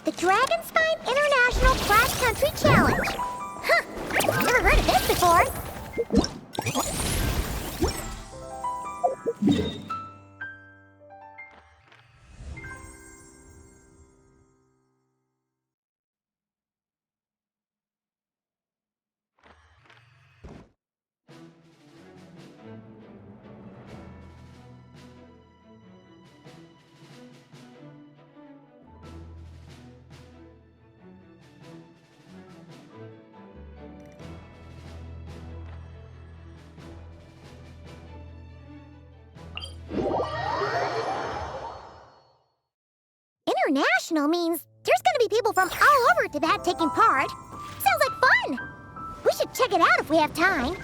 The Dragon Spine International Cross Country Challenge. Huh, never heard of this before. International means there's gonna be people from all over Tibet taking part. Sounds like fun! We should check it out if we have time.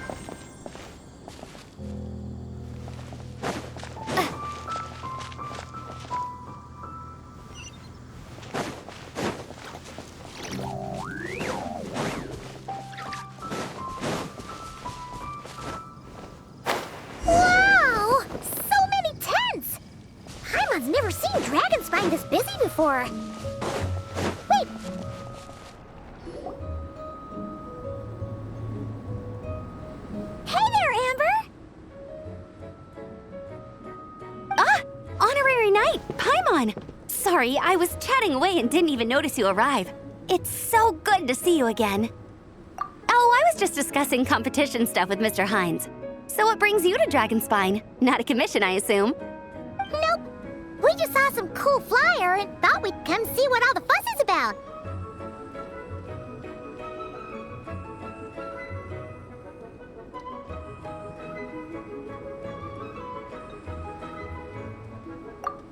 Wow! So many tents! Paimon's never seen Dragon Spine this busy before. Wait! Hey there, Amber! Ah! Honorary Knight, Paimon! Sorry, I was chatting away and didn't even notice you arrive. It's so good to see you again. Oh, I was just discussing competition stuff with Mr. Hines. So what brings you to Dragonspine? Not a commission, I assume? Nope. We just saw some cool flyer and thought we'd come see what all the fuss is about.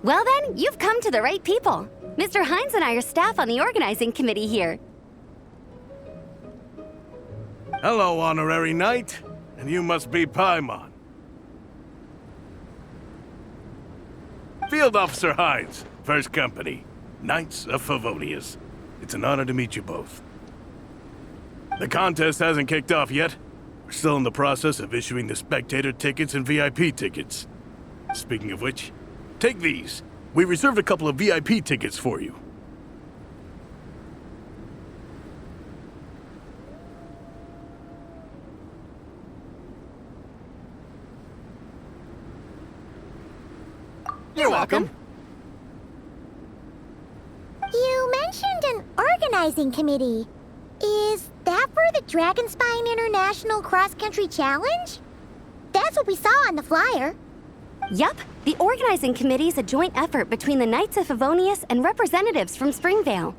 Well then, you've come to the right people. Mr. Hines and I are staff on the organizing committee here. Hello, Honorary Knight. And you must be Paimon. Field Officer Hines, First Company, Knights of Favonius. It's an honor to meet you both. The contest hasn't kicked off yet. We're still in the process of issuing the spectator tickets and VIP tickets. Speaking of which, take these. We reserved a couple of VIP tickets for you. You're welcome. You mentioned an organizing committee. Is that for the Dragon Spine International Cross Country Challenge? That's what we saw on the flyer. Yup, the organizing committee is a joint effort between the Knights of Favonius and representatives from Springvale.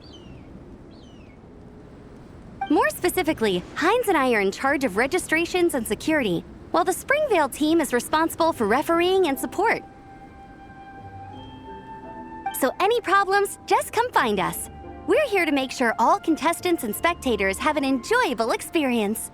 More specifically, Hines and I are in charge of registrations and security, while the Springvale team is responsible for refereeing and support. So any problems, just come find us. We're here to make sure all contestants and spectators have an enjoyable experience.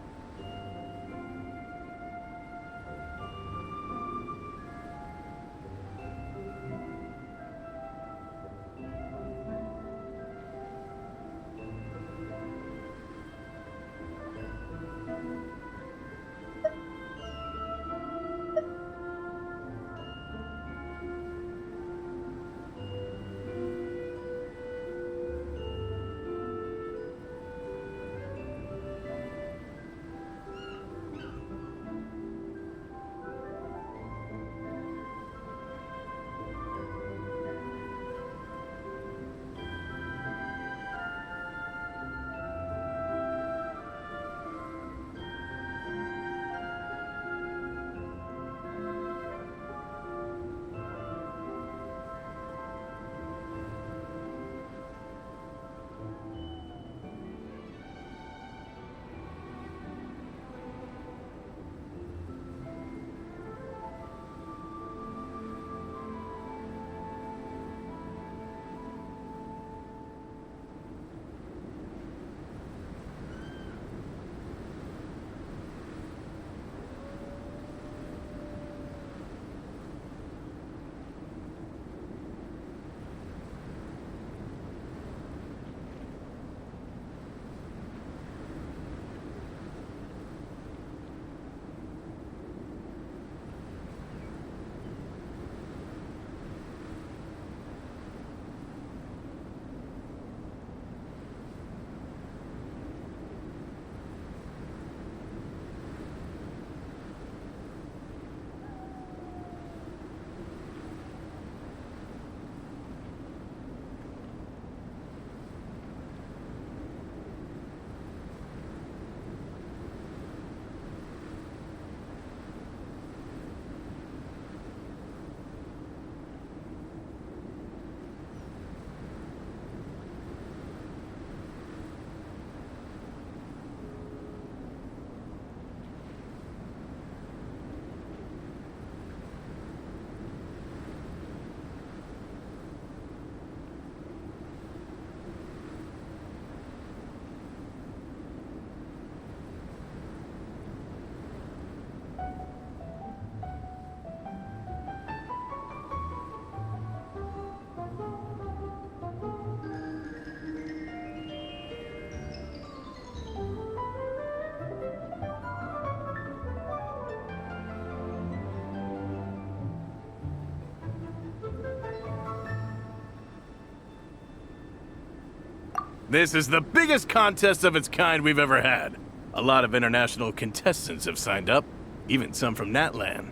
This is the biggest contest of its kind we've ever had. A lot of international contestants have signed up, even some from Natlan.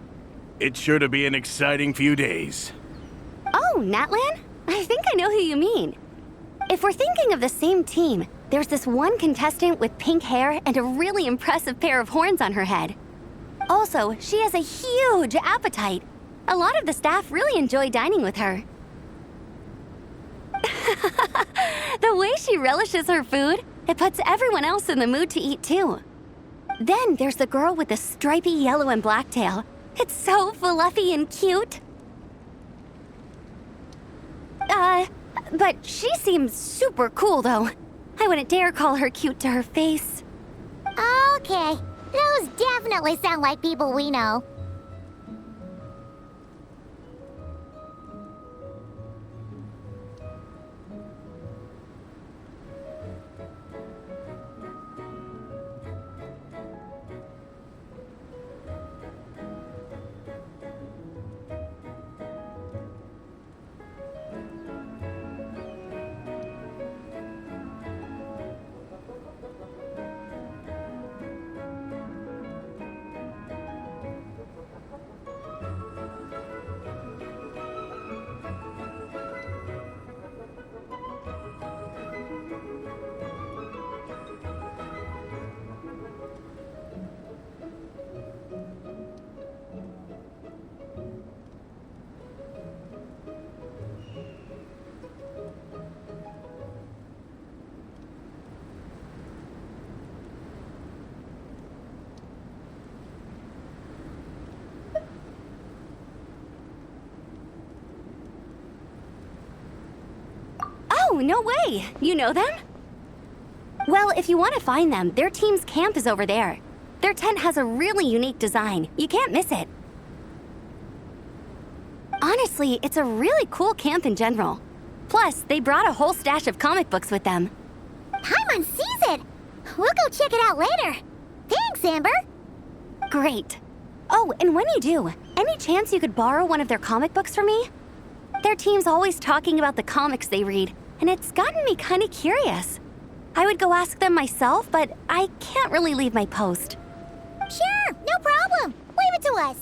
It's sure to be an exciting few days. Oh, Natlan? I think I know who you mean. If we're thinking of the same team, there's this one contestant with pink hair and a really impressive pair of horns on her head. Also, she has a huge appetite. A lot of the staff really enjoy dining with her. The way she relishes her food, it puts everyone else in the mood to eat too. Then there's the girl with the stripy yellow and black tail. It's so fluffy and cute. But she seems super cool though. I wouldn't dare call her cute to her face. Okay, those definitely sound like people we know. Oh, no way! You know them? Well, if you want to find them, their team's camp is over there. Their tent has a really unique design. You can't miss it. Honestly, it's a really cool camp in general. Plus, they brought a whole stash of comic books with them. Paimon sees it! We'll go check it out later. Thanks, Amber. Great. Oh, and when you do, any chance you could borrow one of their comic books from me? Their team's always talking about the comics they read, and it's gotten me kind of curious. I would go ask them myself, but I can't really leave my post. Sure, no problem. Leave it to us.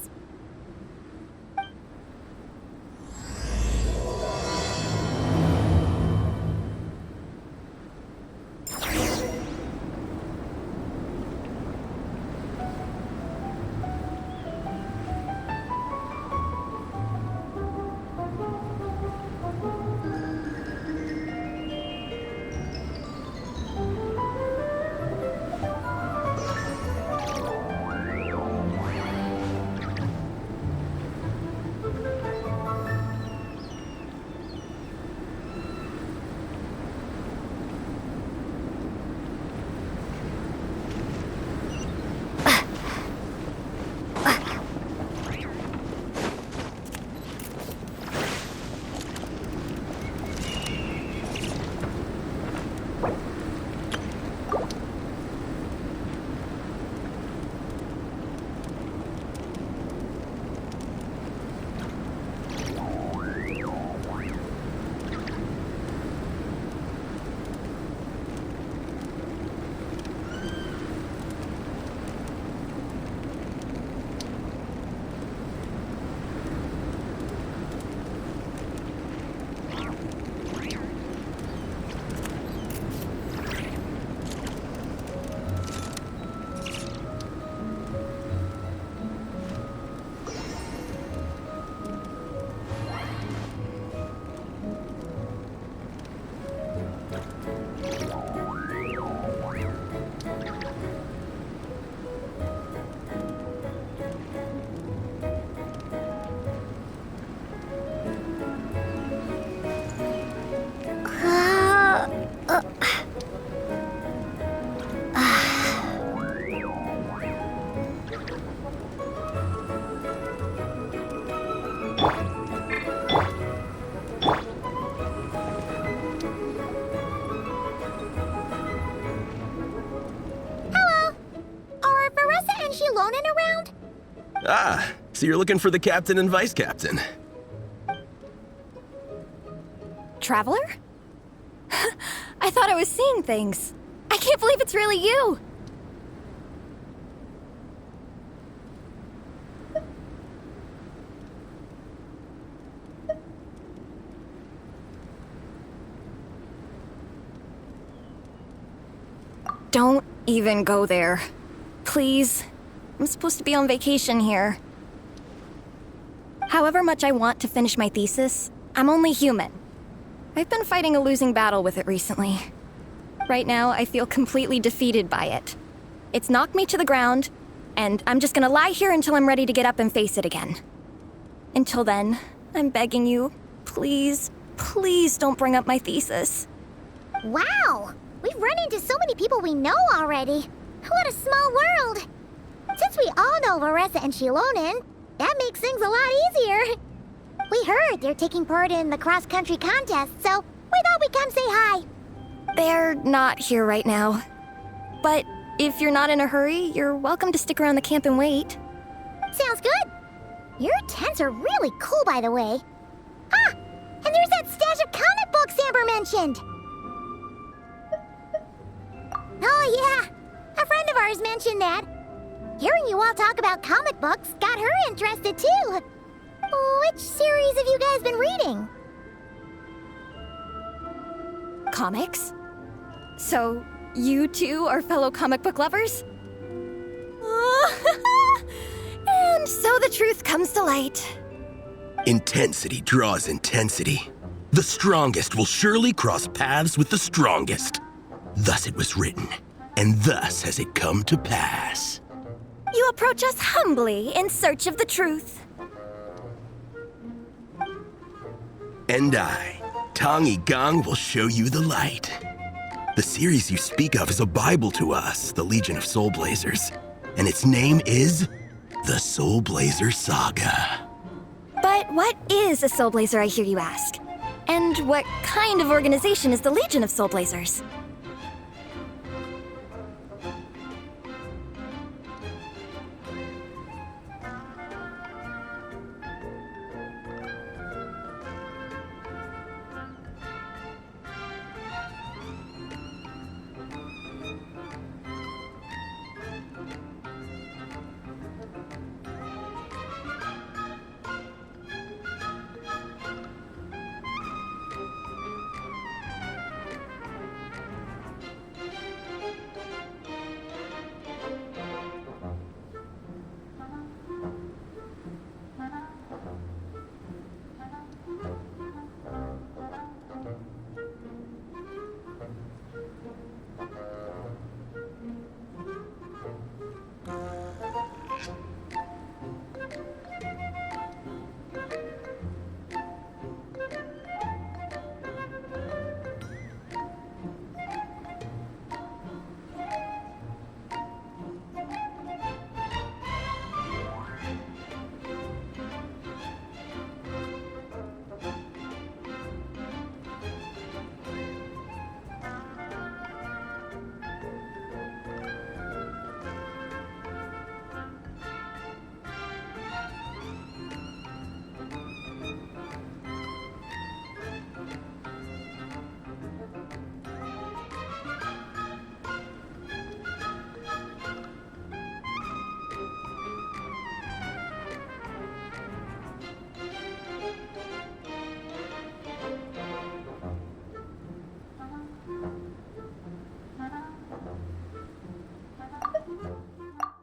Ah, so you're looking for the captain and vice captain. Traveler? I thought I was seeing things. I can't believe it's really you! Don't even go there. Please. I'm supposed to be on vacation here. However much I want to finish my thesis, I'm only human. I've been fighting a losing battle with it recently. Right now, I feel completely defeated by it. It's knocked me to the ground, and I'm just gonna lie here until I'm ready to get up and face it again. Until then, I'm begging you, please, please don't bring up my thesis. Wow! We've run into so many people we know already. What a small world! Since we all know Larissa and Shilonen, that makes things a lot easier. We heard they're taking part in the cross-country contest, so we thought we'd come say hi. They're not here right now. But if you're not in a hurry, you're welcome to stick around the camp and wait. Sounds good. Your tents are really cool, by the way. Ah! And there's that stash of comic books Amber mentioned! Oh yeah! A friend of ours mentioned that. Hearing you all talk about comic books got her interested too. Which series have you guys been reading? Comics? So, you two are fellow comic book lovers? And so the truth comes to light. Intensity draws intensity. The strongest will surely cross paths with the strongest. Thus it was written, and thus has it come to pass. You approach us humbly in search of the truth. And I, Tong Gang, will show you the light. The series you speak of is a Bible to us, the Legion of Soul Blazers, and its name is the Soul Blazer Saga. But what is a Soul Blazer, I hear you ask? And what kind of organization is the Legion of Soul Blazers?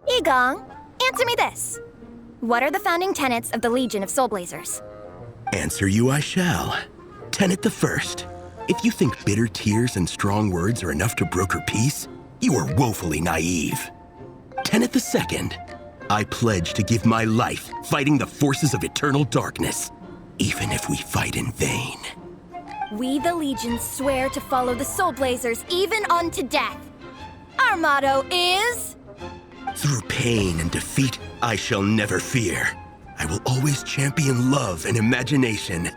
Igong, answer me this. What are the founding tenets of the Legion of Soul Blazers? Answer you I shall. Tenet the first. If you think bitter tears and strong words are enough to broker peace, you are woefully naive. Tenet the second. I pledge to give my life fighting the forces of eternal darkness, even if we fight in vain. We, the Legion, swear to follow the Soul Blazers even unto death. Our motto is... Through pain and defeat, I shall never fear. I will always champion love and imagination.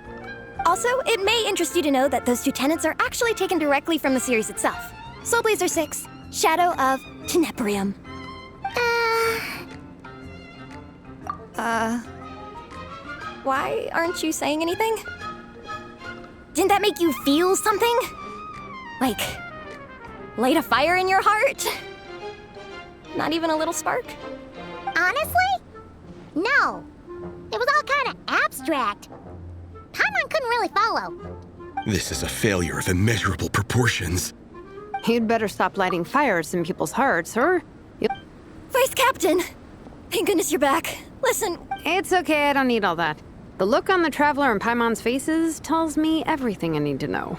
Also, it may interest you to know that those two tenets are actually taken directly from the series itself. Soul Blazer 6, Shadow of Tenebrium. Why aren't you saying anything? Didn't that make you feel something? Like, light a fire in your heart? Not even a little spark? Honestly? No. It was all kind of abstract. Paimon couldn't really follow. This is a failure of immeasurable proportions. You'd better stop lighting fires in people's hearts, or... Vice Captain! Thank goodness you're back. Listen, It's okay, I don't need all that. The look on the Traveler and Paimon's faces tells me everything I need to know.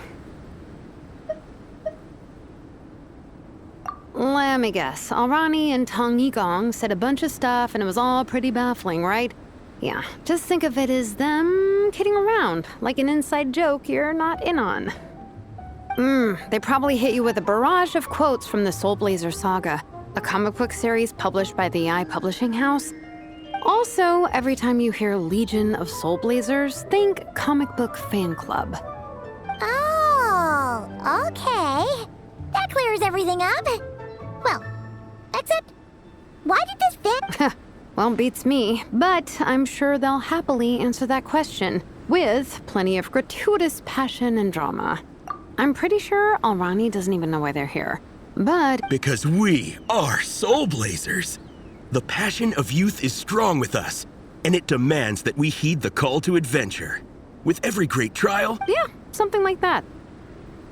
Let me guess. Alrani and Tong Yigong said a bunch of stuff and it was all pretty baffling, right? Yeah, just think of it as them kidding around, like an inside joke you're not in on. They probably hit you with a barrage of quotes from the Soul Blazer saga, a comic book series published by the Eye Publishing House. Also, every time you hear Legion of Soul Blazers, think comic book fan club. Oh, okay. That clears everything up. Well, except, why did this fan... Well, beats me, but I'm sure they'll happily answer that question, with plenty of gratuitous passion and drama. I'm pretty sure Alrani doesn't even know why they're here, but... Because we are Soul Blazers. The passion of youth is strong with us, and it demands that we heed the call to adventure. With every great trial... Yeah, something like that.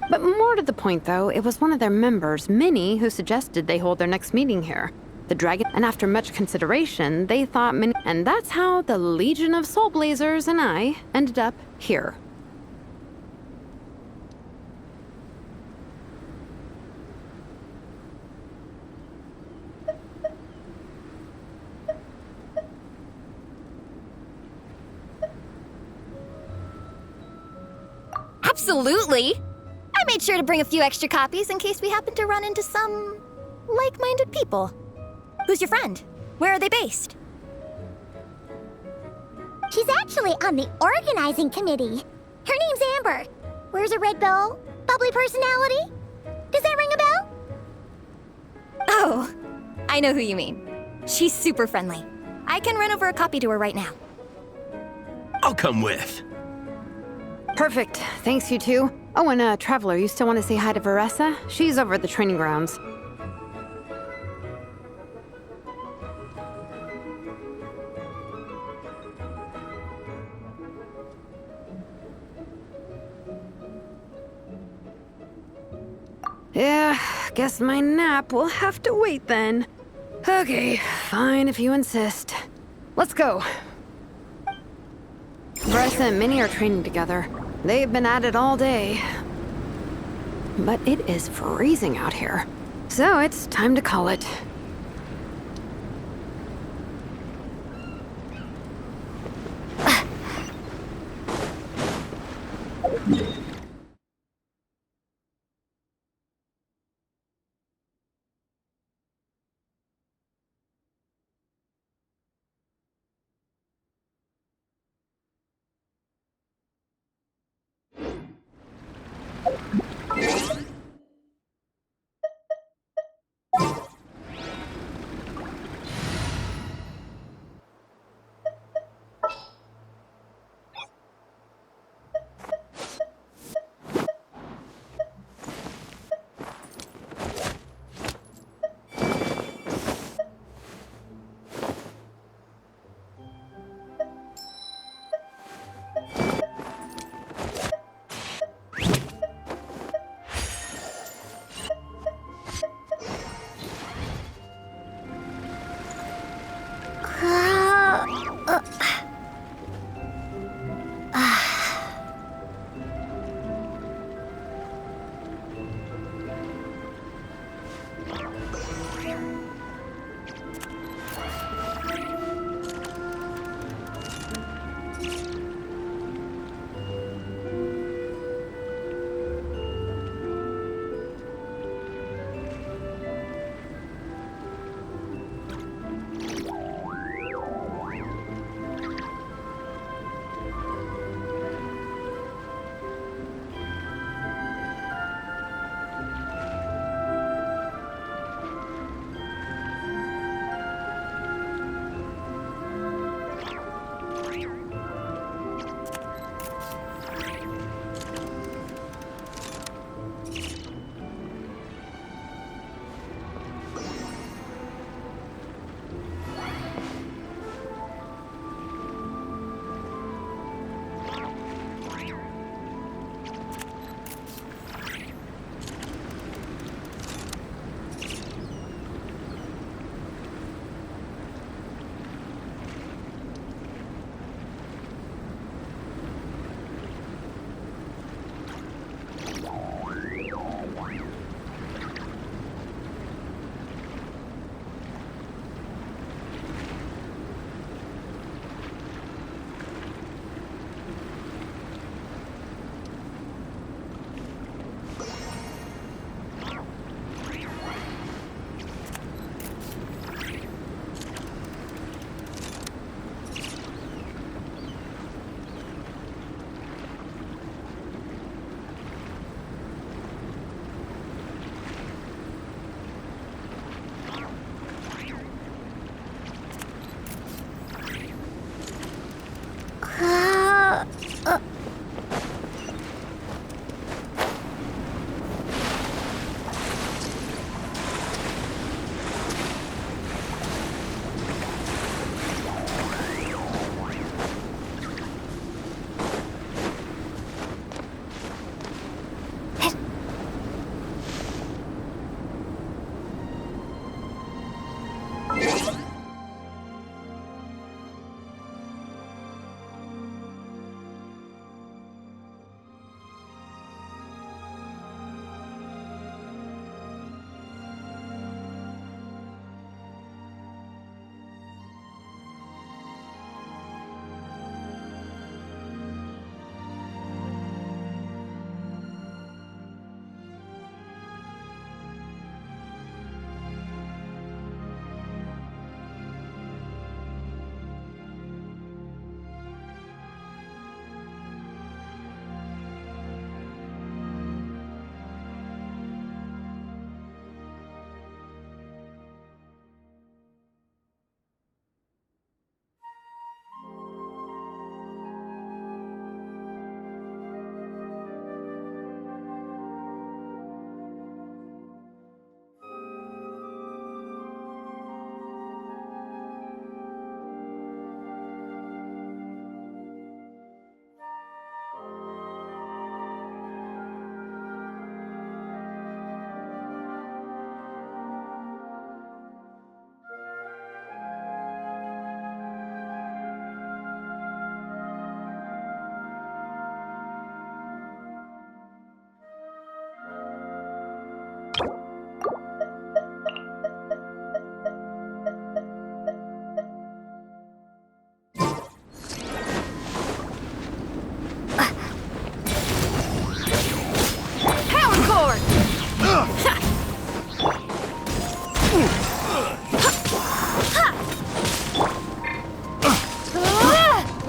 But more to the point, though, it was one of their members, Minnie, who suggested they hold their next meeting here. The dragon, and after much consideration, they thought Minnie... And that's how the Legion of Soul Blazers and I ended up here. absolutely! I made sure to bring a few extra copies in case we happen to run into some like-minded people. Who's your friend? Where are they based? She's actually on the organizing committee. Her name's Amber. Wears a red bow, bubbly personality. Does that ring a bell? Oh, I know who you mean. She's super friendly. I can run over a copy to her right now. I'll come with. Perfect. Thanks, you two. Oh, and Traveler, you still want to say hi to Veressa? She's over at the training grounds. Yeah, guess my nap will have to wait then. Okay, fine if you insist. Let's go. Veressa and Minnie are training together. They've been at it all day. But it is freezing out here. So it's time to call it.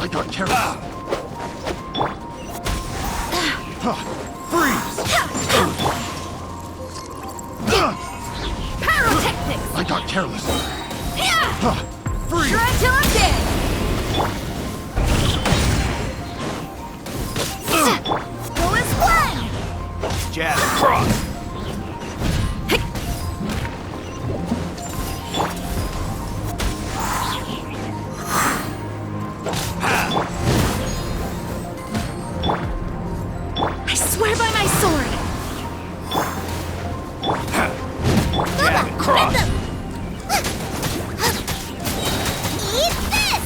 got careless. Freeze! Pyrotechnics! I got careless. Freeze! Try till I'm dead! Go as one! Jab cross. I swear by my sword! Jab and cross. Eat this!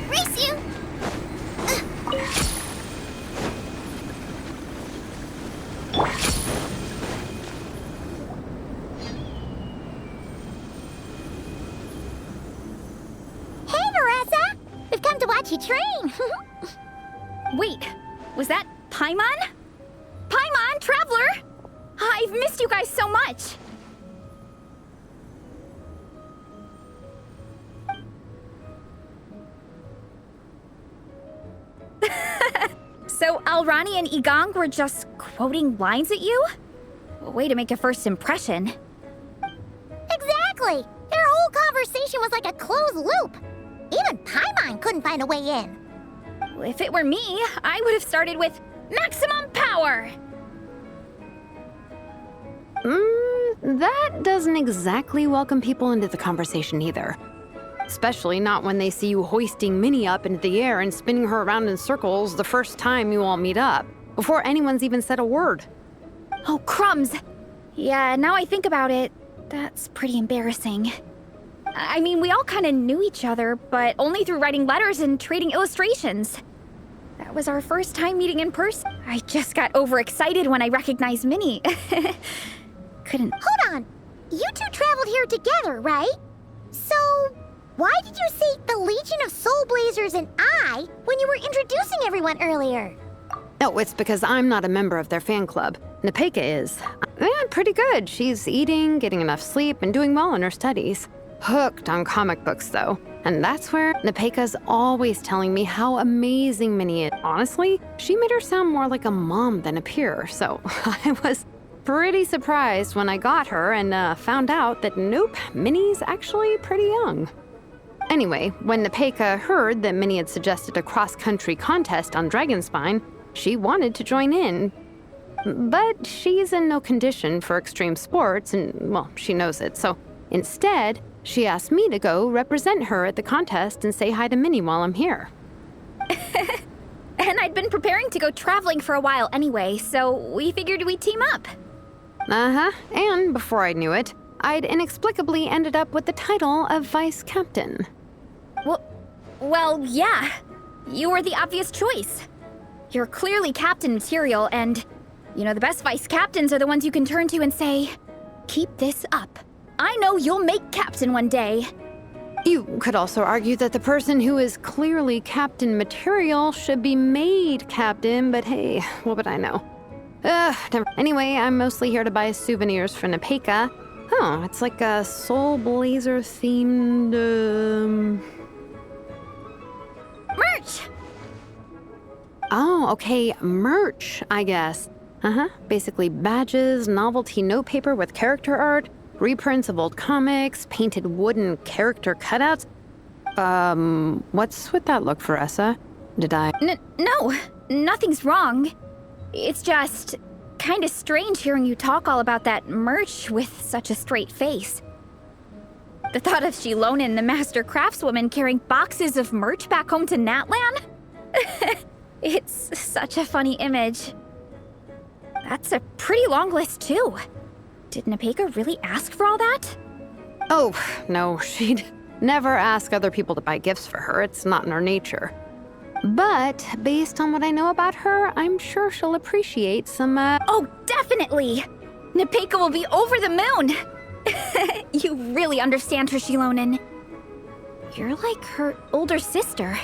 Race you! Hey, Marissa! We've come to watch you train. Wait, was that Paimon? Paimon, Traveler! I've missed you guys so much! So Alrani and Igong were just quoting lines at you? Way to make a first impression. Exactly! Their whole conversation was like a closed loop. Even Paimon couldn't find a way in. If it were me, I would have started with maximum power! That doesn't exactly welcome people into the conversation either. Especially not when they see you hoisting Minnie up into the air and spinning her around in circles the first time you all meet up, before anyone's even said a word. Oh, crumbs! Yeah, now I think about it, that's pretty embarrassing. I mean, we all kind of knew each other, but only through writing letters and trading illustrations. That was our first time meeting in person. I just got overexcited when I recognized Minnie. Couldn't... Hold on. You two traveled here together, right? So, why did you say the Legion of Soul Blazers and I when you were introducing everyone earlier? No, it's because I'm not a member of their fan club. Nepeka is. Yeah, pretty good. She's eating, getting enough sleep, and doing well in her studies. Hooked on comic books, though. And that's where Nepeka's always telling me how amazing Minnie is. Honestly, she made her sound more like a mom than a peer, so I was pretty surprised when I got her and found out that nope, Minnie's actually pretty young. Anyway, when Nepeka heard that Minnie had suggested a cross-country contest on Dragonspine, she wanted to join in. But she's in no condition for extreme sports, and, well, she knows it, so instead, she asked me to go represent her at the contest and say hi to Minnie while I'm here. And I'd been preparing to go traveling for a while anyway, so we figured we'd team up. Uh-huh, and before I knew it, I'd inexplicably ended up with the title of Vice Captain. Well, yeah. You were the obvious choice. You're clearly captain material, and, you know, the best vice captains are the ones you can turn to and say, keep this up. I know you'll make captain one day. You could also argue that the person who is clearly captain material should be made captain, but hey, what would I know? Never. Anyway, I'm mostly here to buy souvenirs for Nepeka. Oh, it's like a Soul Blazer themed, Merch! Oh, okay, merch, I guess. Basically badges, novelty notepaper with character art, reprints of old comics, painted wooden character cutouts. What's with that look, Veressa? Did I... No, nothing's wrong. It's just kinda strange hearing you talk all about that merch with such a straight face. The thought of Shilonen, the master craftswoman, carrying boxes of merch back home to Natlan? It's such a funny image. That's a pretty long list, too. Did Nepeka really ask for all that? Oh, no, she'd never ask other people to buy gifts for her. It's not in her nature. But based on what I know about her, I'm sure she'll appreciate some, Oh, definitely! Nepeka will be over the moon! You really understand her, Shilonen. You're like her older sister.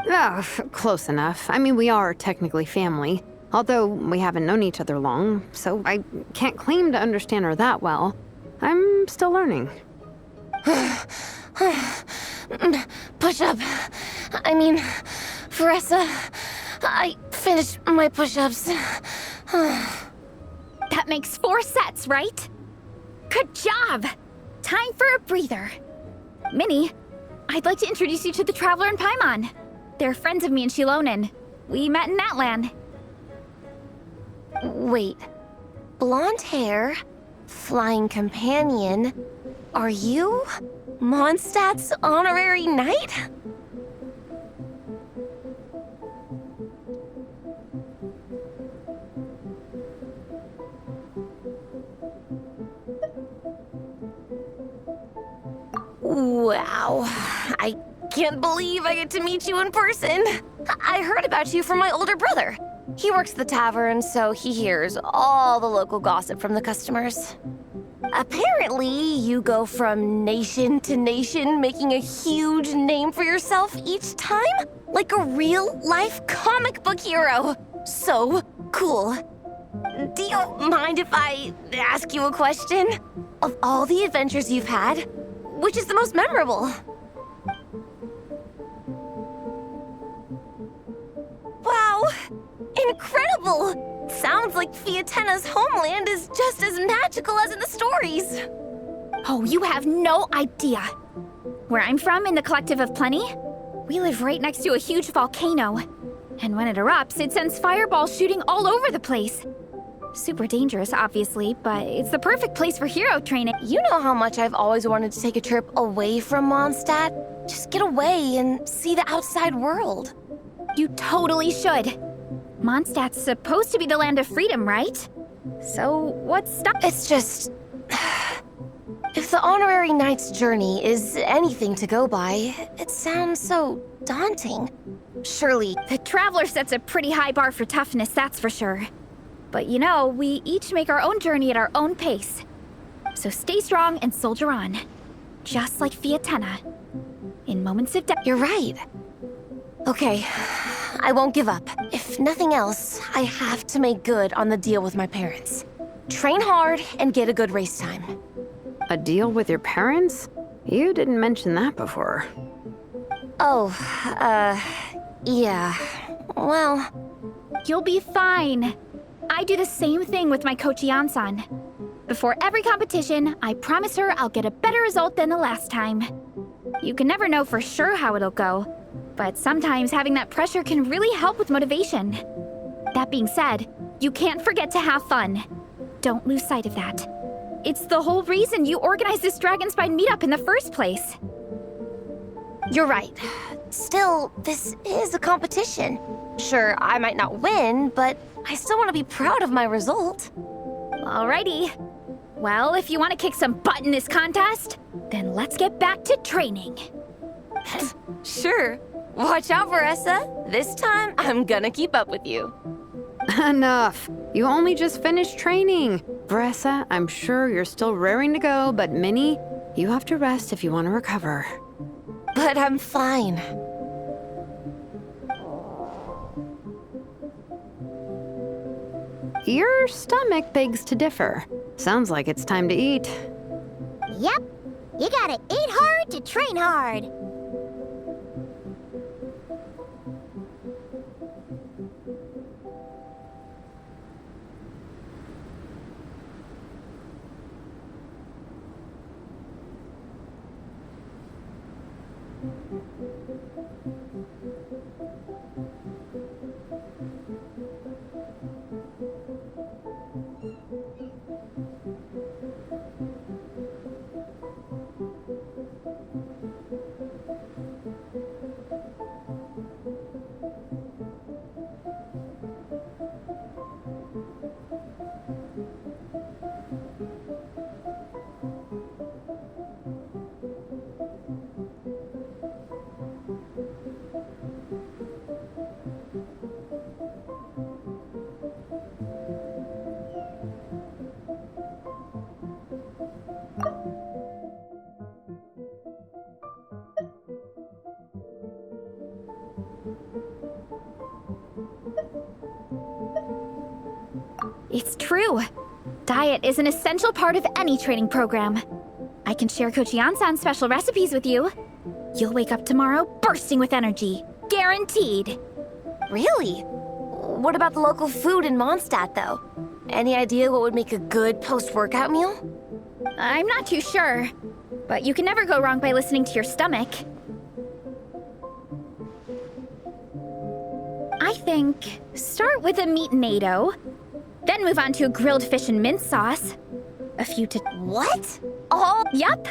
Oh, close enough. I mean, we are technically family, although we haven't known each other long, so I can't claim to understand her that well. I'm still learning. Push-up. I mean, Veressa, I finished my push-ups. That makes 4 sets, right? Good job! Time for a breather. Minnie, I'd like to introduce you to the Traveler and Paimon. They're friends of me and Shilonen. We met in Natlan. Wait. Blonde hair, flying companion. Are you Mondstadt's honorary knight? Wow. I can't believe I get to meet you in person. I heard about you from my older brother. He works at the tavern, so he hears all the local gossip from the customers. Apparently, you go from nation to nation, making a huge name for yourself each time? Like a real-life comic book hero. So cool. Do you mind if I ask you a question? Of all the adventures you've had, which is the most memorable? Wow! Incredible! Sounds like Fiatenna's homeland is just as magical as in the stories. Oh, you have no idea. Where I'm from, in the Collective of Plenty, we live right next to a huge volcano. And when it erupts, it sends fireballs shooting all over the place. Super dangerous, obviously, but it's the perfect place for hero training. You know how much I've always wanted to take a trip away from Mondstadt? Just get away and see the outside world. You totally should. Mondstadt's supposed to be the land of freedom, right? So what's stopping? It's just... if the honorary knight's journey is anything to go by, it sounds so daunting. Surely... The Traveler sets a pretty high bar for toughness, that's for sure. But you know, we each make our own journey at our own pace. So stay strong and soldier on. Just like Fiatenna. In moments of doubt... You're right. Okay, I won't give up. If nothing else, I have to make good on the deal with my parents. Train hard and get a good race time. A deal with your parents? You didn't mention that before. Oh, yeah. Well... You'll be fine. I do the same thing with my coach Yansan. Before every competition, I promise her I'll get a better result than the last time. You can never know for sure how it'll go, but sometimes having that pressure can really help with motivation. That being said, you can't forget to have fun. Don't lose sight of that. It's the whole reason you organized this Dragonspine meetup in the first place. You're right. Still, this is a competition. Sure, I might not win, but I still want to be proud of my result. Alrighty. Well, if you want to kick some butt in this contest, then let's get back to training. Sure. Watch out, Veressa. This time, I'm gonna keep up with you. Enough. You only just finished training. Veressa, I'm sure you're still raring to go, but Minnie, you have to rest if you want to recover. But I'm fine. Your stomach begs to differ. Sounds like it's time to eat. Yep. You gotta eat hard to train hard. It's true. Diet is an essential part of any training program. I can share Coach Yansan's special recipes with you. You'll wake up tomorrow bursting with energy. Guaranteed. Really? What about the local food in Mondstadt, though? Any idea what would make a good post-workout meal? I'm not too sure, but you can never go wrong by listening to your stomach. I think start with a meat natto, then move on to a grilled fish and mint sauce. A few to... What? Oh, Yup.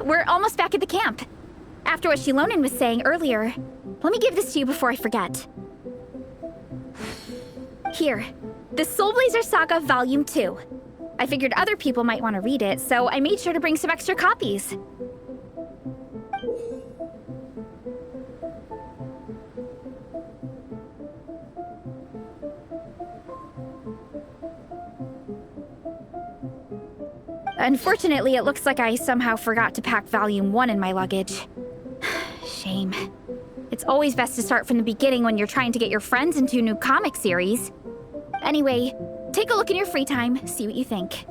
We're almost back at the camp. After what Shilonen was saying earlier, let me give this to you before I forget. Here, the Soul Blazer Saga Volume 2. I figured other people might want to read it, so I made sure to bring some extra copies. Unfortunately, it looks like I somehow forgot to pack Volume 1 in my luggage. Shame. It's always best to start from the beginning when you're trying to get your friends into a new comic series. Anyway, take a look in your free time, see what you think.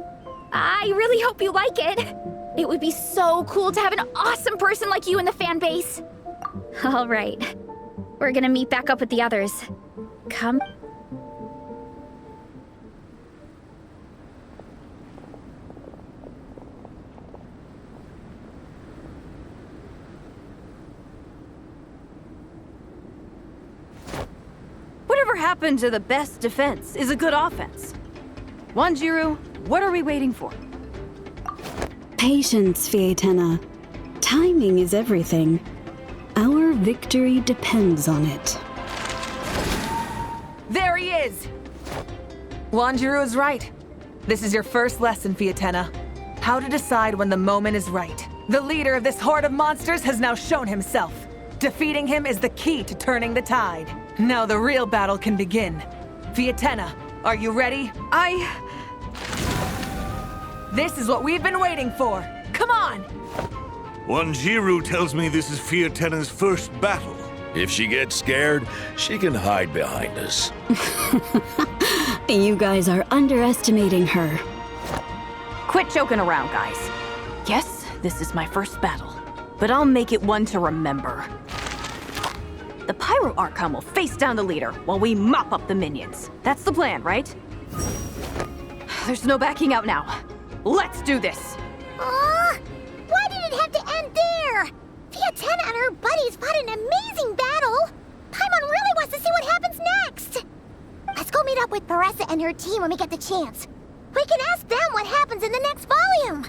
I really hope you like it. It would be so cool to have an awesome person like you in the fan base. All right. We're gonna meet back up with the others. Come. Whatever happened to the best defense is a good offense? Wanjiru, what are we waiting for? Patience, Fietena. Timing is everything. Our victory depends on it. There he is! Wanjiru is right. This is your first lesson, Fietena. How to decide when the moment is right. The leader of this horde of monsters has now shown himself. Defeating him is the key to turning the tide. Now the real battle can begin. Fietena, are you ready? This is what we've been waiting for. Come on! Wanjiru tells me this is Fietena's first battle. If she gets scared, she can hide behind us. You guys are underestimating her. Quit joking around, guys. Yes, this is my first battle, but I'll make it one to remember. The Pyro Archon will face down the leader while we mop up the minions. That's the plan, right? There's no backing out now. Let's do this! Aw! Why did it have to end there? Fietena and her buddies fought an amazing battle! Paimon really wants to see what happens next! Let's go meet up with Paressa and her team when we get the chance. We can ask them what happens in the next volume!